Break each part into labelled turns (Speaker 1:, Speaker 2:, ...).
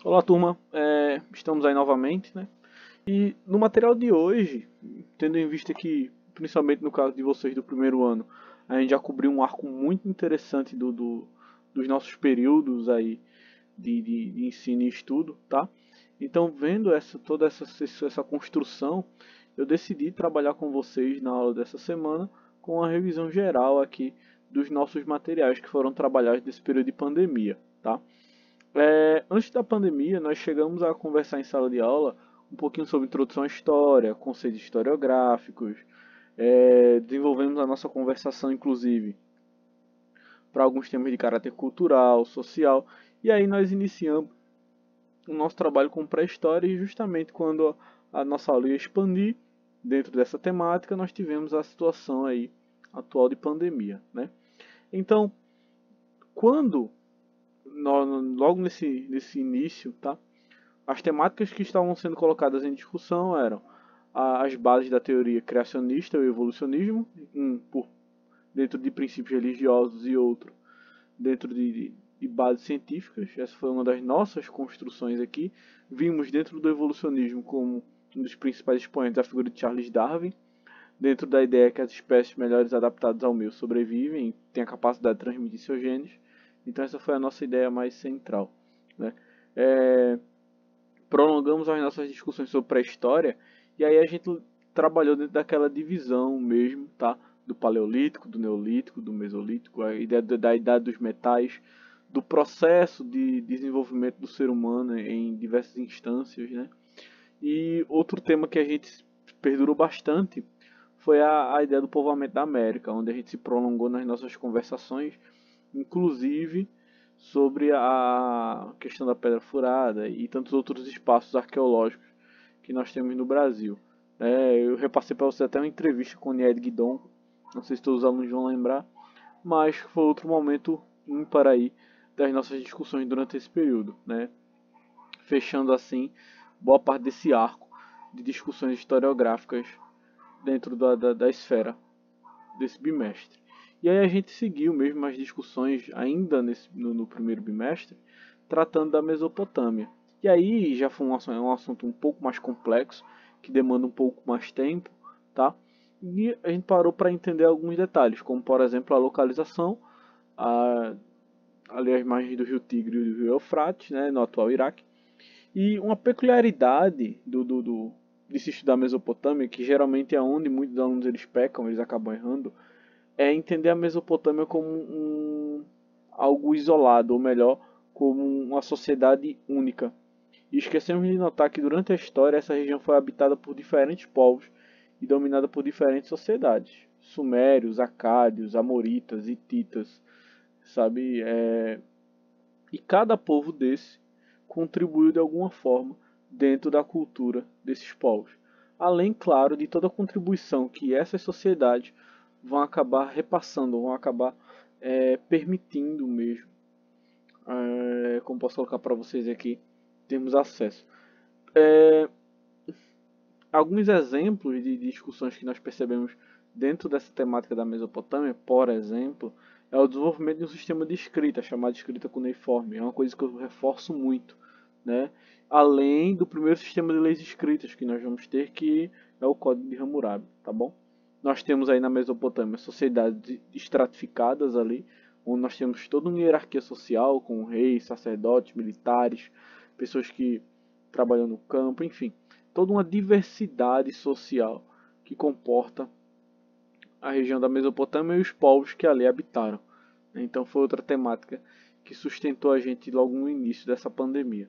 Speaker 1: Olá, turma. Estamos aí novamente, né? E no material de hoje, tendo em vista que, principalmente no caso de vocês do primeiro ano, a gente já cobriu um arco muito interessante dos nossos períodos aí de ensino e estudo, tá? Então, vendo toda essa construção, eu decidi trabalhar com vocês na aula dessa semana com uma revisão geral aqui dos nossos materiais que foram trabalhados nesse período de pandemia, tá? Antes da pandemia, nós chegamos a conversar em sala de aula um pouquinho sobre introdução à história, conceitos historiográficos, desenvolvemos a nossa conversação, inclusive, para alguns temas de caráter cultural, social, e aí nós iniciamos o nosso trabalho com pré-história e justamente quando a nossa aula ia expandir dentro dessa temática, nós tivemos a situação aí atual de pandemia, né? Então, quando logo nesse início, tá? As temáticas que estavam sendo colocadas em discussão eram as bases da teoria criacionista e o evolucionismo, dentro de princípios religiosos e outro dentro de bases científicas. Essa foi uma das nossas construções aqui. Vimos dentro do evolucionismo como um dos principais expoentes a figura de Charles Darwin, dentro da ideia que as espécies melhores adaptadas ao meio sobrevivem e têm a capacidade de transmitir seus genes. Então essa foi a nossa ideia mais central, né? Prolongamos as nossas discussões sobre pré-história e aí a gente trabalhou dentro daquela divisão mesmo, tá? Do paleolítico, do neolítico, do mesolítico, a ideia da idade dos metais, do processo de desenvolvimento do ser humano em diversas instâncias, né? E outro tema que a gente perdurou bastante foi a ideia do povoamento da América, onde a gente se prolongou nas nossas conversações, inclusive sobre a questão da Pedra Furada e tantos outros espaços arqueológicos que nós temos no Brasil. Eu repassei para você até uma entrevista com o Nied Guidon, não sei se todos os alunos vão lembrar, mas foi outro momento ímpar aí das nossas discussões durante esse período, né? Fechando assim boa parte desse arco de discussões historiográficas dentro da esfera desse bimestre. E aí a gente seguiu mesmo as discussões ainda no primeiro bimestre, tratando da Mesopotâmia. E aí já foi um assunto um pouco mais complexo, que demanda um pouco mais tempo, tá? E a gente parou para entender alguns detalhes, como por exemplo a localização, ali às margens do rio Tigre e do rio Eufrates, né, no atual Iraque. E uma peculiaridade de se estudar a Mesopotâmia, que geralmente é onde muitos alunos eles pecam, eles acabam errando, é entender a Mesopotâmia como algo isolado, ou melhor, como uma sociedade única. E esquecemos de notar que durante a história essa região foi habitada por diferentes povos e dominada por diferentes sociedades. Sumérios, acádios, amoritas, hititas, sabe? E cada povo desse contribuiu de alguma forma dentro da cultura desses povos. Além, claro, de toda a contribuição que essas sociedades vão acabar repassando, vão acabar permitindo mesmo, como posso colocar para vocês aqui, termos acesso. Alguns exemplos de discussões que nós percebemos dentro dessa temática da Mesopotâmia, por exemplo, é o desenvolvimento de um sistema de escrita chamado escrita cuneiforme. É uma coisa que eu reforço muito, né? Além do primeiro sistema de leis escritas que nós vamos ter, que é o Código de Hammurabi, tá bom? Nós temos aí na Mesopotâmia sociedades estratificadas ali, onde nós temos toda uma hierarquia social com reis, sacerdotes, militares, pessoas que trabalham no campo, enfim, toda uma diversidade social que comporta a região da Mesopotâmia e os povos que ali habitaram. Então foi outra temática que sustentou a gente logo no início dessa pandemia.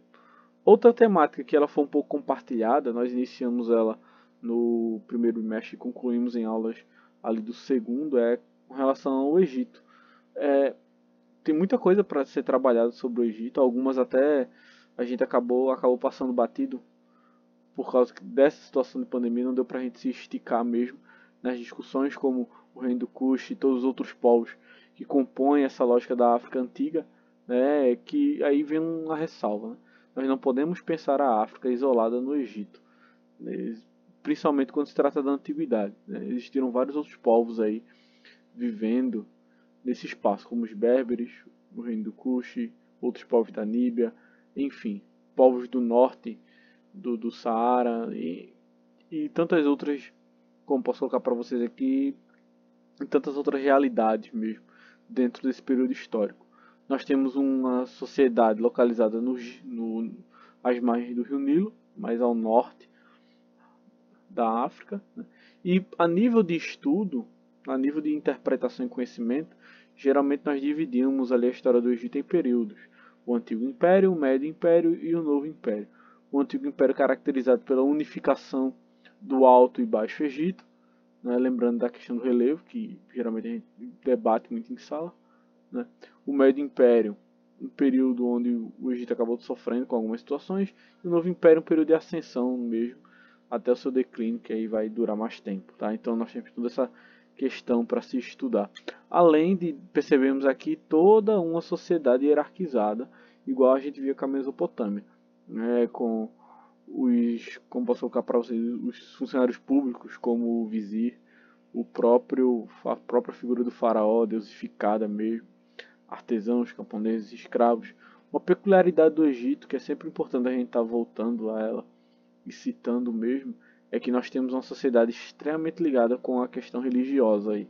Speaker 1: Outra temática que ela foi um pouco compartilhada, nós iniciamos ela no primeiro bimestre e concluímos em aulas ali do segundo, é com relação ao Egito. Tem muita coisa para ser trabalhada sobre o Egito, algumas até a gente acabou passando batido por causa dessa situação de pandemia, não deu para a gente se esticar mesmo nas discussões, como o reino do Kush e todos os outros povos que compõem essa lógica da África antiga, né, que aí vem uma ressalva, né? Nós não podemos pensar a África isolada no Egito, né, principalmente quando se trata da antiguidade, né? Existiram vários outros povos aí vivendo nesse espaço, como os berberes, o reino do Kush, outros povos da Níbia, enfim. povos do norte do Saara e tantas outras, como posso colocar para vocês aqui, e tantas outras realidades mesmo dentro desse período histórico. Nós temos uma sociedade localizada às margens do Rio Nilo, mais ao norte da África, né? E a nível de estudo, a nível de interpretação e conhecimento, geralmente nós dividimos ali a história do Egito em períodos: o Antigo Império, o Médio Império e o Novo Império. O Antigo Império caracterizado pela unificação do Alto e Baixo Egito, né? Lembrando da questão do relevo, que geralmente a gente debate muito em sala, né? O Médio Império, um período onde o Egito acabou sofrendo com algumas situações, e o Novo Império, um período de ascensão mesmo, até o seu declínio, que aí vai durar mais tempo, tá? Então nós temos toda essa questão para se estudar. Além de percebermos aqui toda uma sociedade hierarquizada, igual a gente via com a Mesopotâmia, né? Com como posso colocar para vocês, os funcionários públicos, como o vizir, a própria figura do faraó, deusificada mesmo, artesãos, camponeses, escravos. Uma peculiaridade do Egito, que é sempre importante a gente estar voltando a ela e citando mesmo, é que nós temos uma sociedade extremamente ligada com a questão religiosa aí,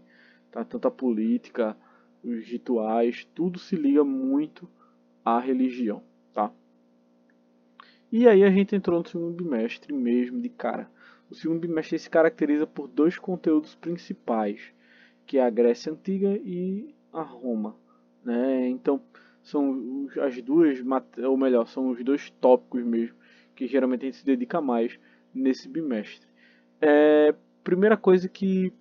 Speaker 1: tá? Tanto a política, os rituais, tudo se liga muito à religião, tá? E aí a gente entrou no segundo bimestre mesmo de cara. O segundo bimestre se caracteriza por dois conteúdos principais, que é a Grécia Antiga e a Roma, né? Então são as duas, ou melhor, são os dois tópicos mesmo que geralmente a gente se dedica mais nesse bimestre. Primeira coisa que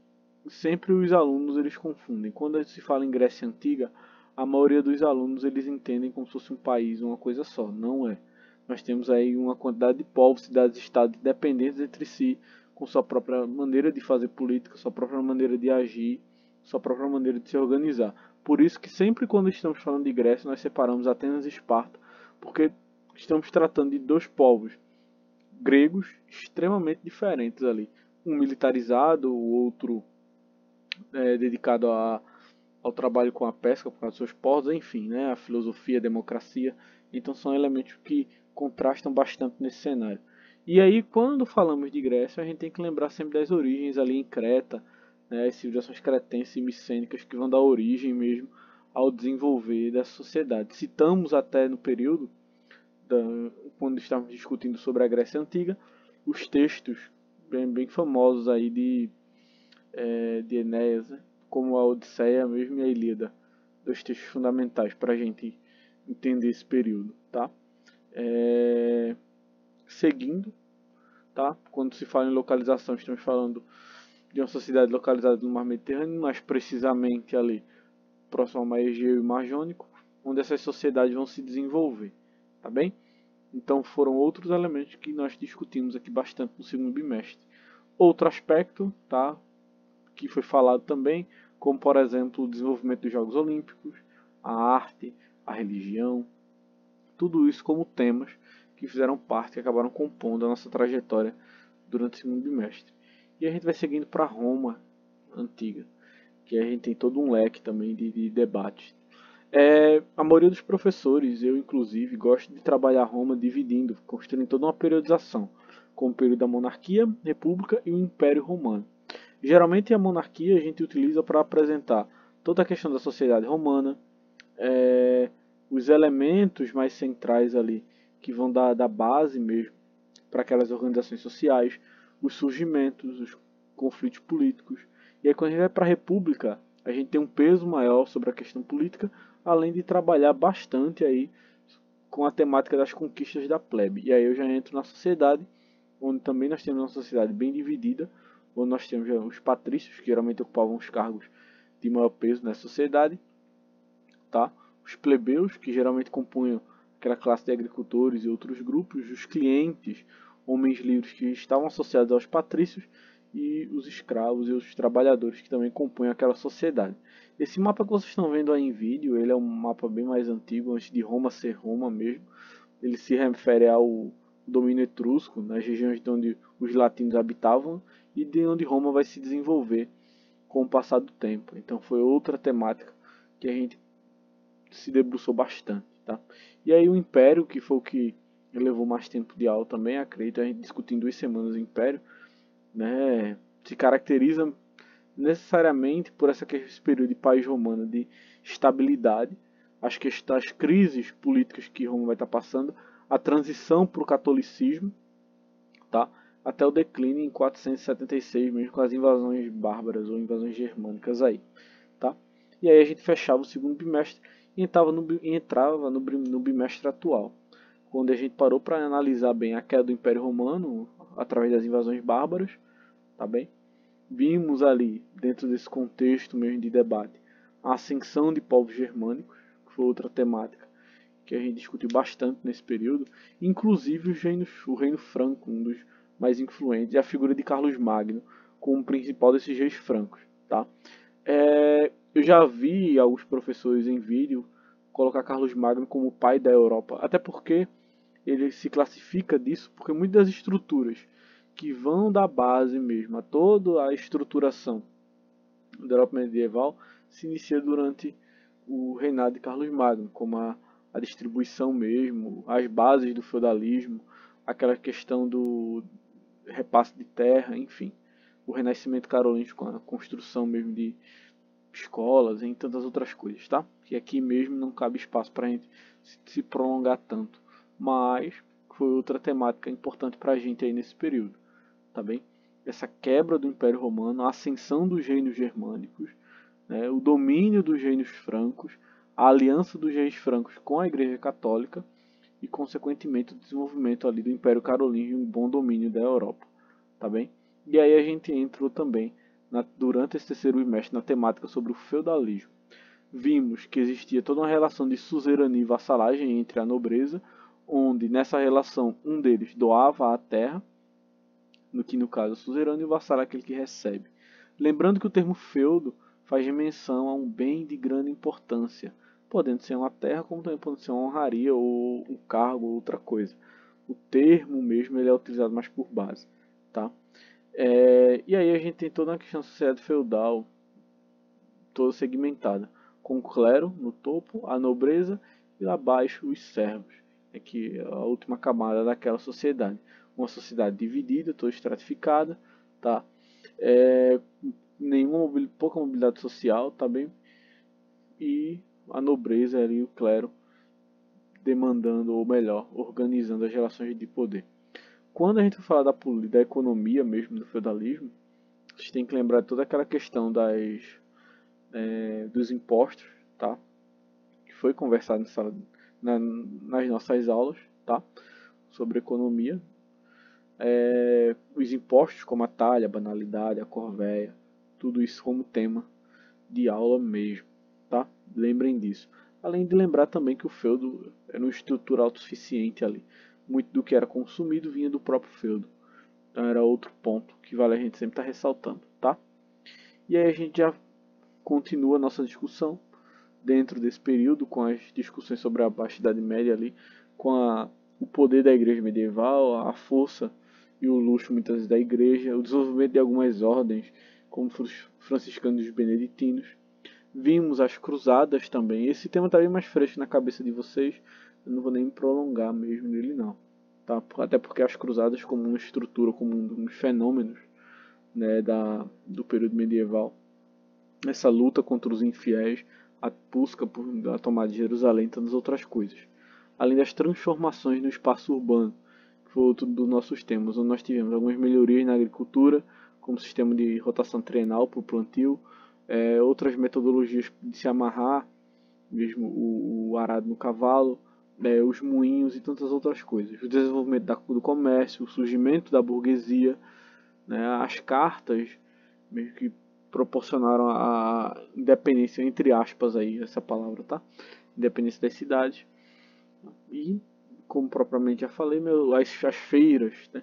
Speaker 1: sempre os alunos eles confundem. Quando se fala em Grécia Antiga, a maioria dos alunos eles entendem como se fosse um país, uma coisa só. Não é. Nós temos aí uma quantidade de povos, cidades e estados independentes entre si, com sua própria maneira de fazer política, sua própria maneira de agir, sua própria maneira de se organizar. Por isso que sempre quando estamos falando de Grécia, nós separamos Atenas e Esparta, porque estamos tratando de dois povos gregos extremamente diferentes ali. Um militarizado, o outro dedicado ao trabalho com a pesca por causa dos seus portos, enfim, né, a filosofia, a democracia. Então são elementos que contrastam bastante nesse cenário. E aí, quando falamos de Grécia, a gente tem que lembrar sempre das origens ali em Creta, né, as civilizações cretenses e micênicas que vão dar origem mesmo ao desenvolver dessa sociedade. Citamos até no período, quando estávamos discutindo sobre a Grécia Antiga, os textos bem famosos aí de Enéas, né? Como a Odisseia mesmo e a Ilíada, dois textos fundamentais para a gente entender esse período, tá? Seguindo, tá? Quando se fala em localização, estamos falando de uma sociedade localizada no Mar Mediterrâneo, mais precisamente ali próximo ao Mar Egeu e Mar Jônico, onde essas sociedades vão se desenvolver, tá bem? Então foram outros elementos que nós discutimos aqui bastante no segundo bimestre. Outro aspecto, tá, que foi falado também, como por exemplo o desenvolvimento dos Jogos Olímpicos, a arte, a religião, tudo isso como temas que fizeram parte, que acabaram compondo a nossa trajetória durante o segundo bimestre. E a gente vai seguindo para Roma Antiga, que a gente tem todo um leque também de debates. A maioria dos professores, eu inclusive, gosto de trabalhar Roma dividindo, construindo toda uma periodização, como o período da monarquia, república e o Império Romano. Geralmente a monarquia a gente utiliza para apresentar toda a questão da sociedade romana, os elementos mais centrais ali, que vão dar base mesmo para aquelas organizações sociais, os surgimentos, os conflitos políticos. E aí quando a gente vai para a república, a gente tem um peso maior sobre a questão política, além de trabalhar bastante aí com a temática das conquistas da plebe. E aí eu já entro na sociedade, onde também nós temos uma sociedade bem dividida, onde nós temos os patrícios, que geralmente ocupavam os cargos de maior peso na sociedade, tá? Os plebeus, que geralmente compunham aquela classe de agricultores e outros grupos, os clientes, homens livres que estavam associados aos patrícios, e os escravos e os trabalhadores que também compõem aquela sociedade. Esse mapa que vocês estão vendo aí em vídeo, ele é um mapa bem mais antigo, antes de Roma ser Roma mesmo. Ele se refere ao domínio etrusco, nas regiões de onde os latinos habitavam e de onde Roma vai se desenvolver com o passar do tempo. Então foi outra temática que a gente se debruçou bastante, tá? E aí o Império, que foi o que levou mais tempo de aula também, acredito. A gente discutiu em 2 semanas o Império, né? Se caracteriza necessariamente por esse período de paz romana de estabilidade, as crises políticas que Roma vai estar passando, a transição para o catolicismo, tá? Até o declínio em 476, mesmo com as invasões bárbaras ou invasões germânicas aí, tá? E aí a gente fechava o segundo bimestre e entrava no bimestre atual, quando a gente parou para analisar bem a queda do Império Romano através das invasões bárbaras, tá bem? Vimos ali, dentro desse contexto mesmo de debate, a ascensão de povos germânicos, que foi outra temática que a gente discutiu bastante nesse período, inclusive o reino franco, um dos mais influentes, e a figura de Carlos Magno como principal desses reis francos. Tá? Eu já vi alguns professores em vídeo colocar Carlos Magno como o pai da Europa, até porque ele se classifica disso, porque muitas das estruturas que vão da base mesmo a toda a estruturação da Europa medieval se inicia durante o reinado de Carlos Magno, como a distribuição mesmo, as bases do feudalismo, aquela questão do repasse de terra, enfim, o renascimento carolíngio com a construção mesmo de escolas e tantas outras coisas, tá? Que aqui mesmo não cabe espaço para a gente se prolongar tanto, mas foi outra temática importante para a gente aí nesse período, tá bem? Essa quebra do Império Romano, a ascensão dos reinos germânicos, né, o domínio dos reinos francos, a aliança dos reis francos com a Igreja Católica e, consequentemente, o desenvolvimento ali do Império Carolíngio e um bom domínio da Europa, tá bem? E aí a gente entrou também, durante esse terceiro bimestre, na temática sobre o feudalismo. Vimos que existia toda uma relação de suzerania e vassalagem entre a nobreza, onde nessa relação um deles doava a terra, no que no caso é o suzerano, e o vassalo é aquele que recebe. Lembrando que o termo feudo faz menção a um bem de grande importância, podendo ser uma terra, como também pode ser uma honraria ou um cargo ou outra coisa. O termo mesmo ele é utilizado mais por base, tá? E aí a gente tem toda uma questão da sociedade feudal, toda segmentada, com o clero no topo, a nobreza e lá abaixo os servos, que é a última camada daquela sociedade. Uma sociedade dividida, toda estratificada, tá? Pouca mobilidade social, tá bem? E a nobreza ali, o clero, demandando, ou melhor, organizando as relações de poder. Quando a gente fala da economia mesmo, do feudalismo, a gente tem que lembrar toda aquela questão dos impostos, tá? Que foi conversado nas nossas aulas, tá? Sobre economia. Os impostos como a talha, a banalidade, a corvéia, tudo isso como tema de aula mesmo, tá? Lembrem disso. Além de lembrar também que o feudo era uma estrutura autossuficiente ali. Muito do que era consumido vinha do próprio feudo. Então era outro ponto que vale a gente sempre estar ressaltando, tá? E aí a gente já continua a nossa discussão dentro desse período com as discussões sobre a Baixa Idade Média ali, com o poder da igreja medieval, a força e o luxo muitas vezes da igreja, o desenvolvimento de algumas ordens, como os franciscanos e os beneditinos. Vimos as cruzadas também. Esse tema está bem mais fresco na cabeça de vocês, eu não vou nem me prolongar mesmo nele não. Tá? Até porque as cruzadas como uma estrutura, como uns fenômenos, né, do período medieval, essa luta contra os infiéis, a busca pela tomada de Jerusalém e tantas outras coisas. Além das transformações no espaço urbano, que foi outro dos nossos temas, onde nós tivemos algumas melhorias na agricultura, como o sistema de rotação trienal para o plantio, outras metodologias de se amarrar, mesmo o arado no cavalo, os moinhos e tantas outras coisas. O desenvolvimento do comércio, o surgimento da burguesia, né, as cartas, meio que proporcionaram a independência, entre aspas aí, essa palavra, tá? Independência das cidades. E, como propriamente já falei, as feiras, né?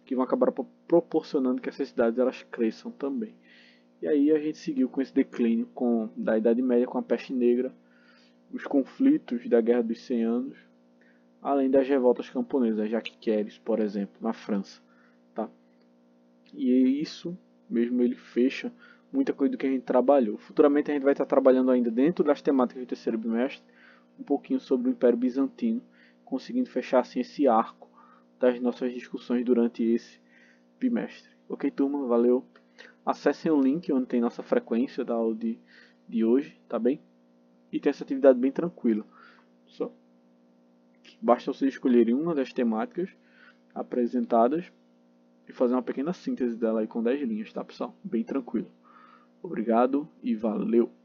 Speaker 1: Que vão acabar proporcionando que essas cidades elas cresçam também. E aí a gente seguiu com esse declínio da Idade Média com a peste negra, os conflitos da Guerra dos 100 Anos, além das revoltas camponesas, Jacques Queres, por exemplo, na França. Tá? E isso mesmo ele fecha muita coisa do que a gente trabalhou. Futuramente a gente vai estar trabalhando ainda dentro das temáticas do terceiro bimestre, um pouquinho sobre o Império Bizantino, conseguindo fechar assim esse arco das nossas discussões durante esse bimestre. Ok, turma? Valeu. Acessem o link onde tem nossa frequência da aula de hoje, tá bem? E tem essa atividade bem tranquila. Só basta vocês escolherem uma das temáticas apresentadas e fazer uma pequena síntese dela aí com 10 linhas, tá, pessoal? Bem tranquilo. Obrigado e valeu!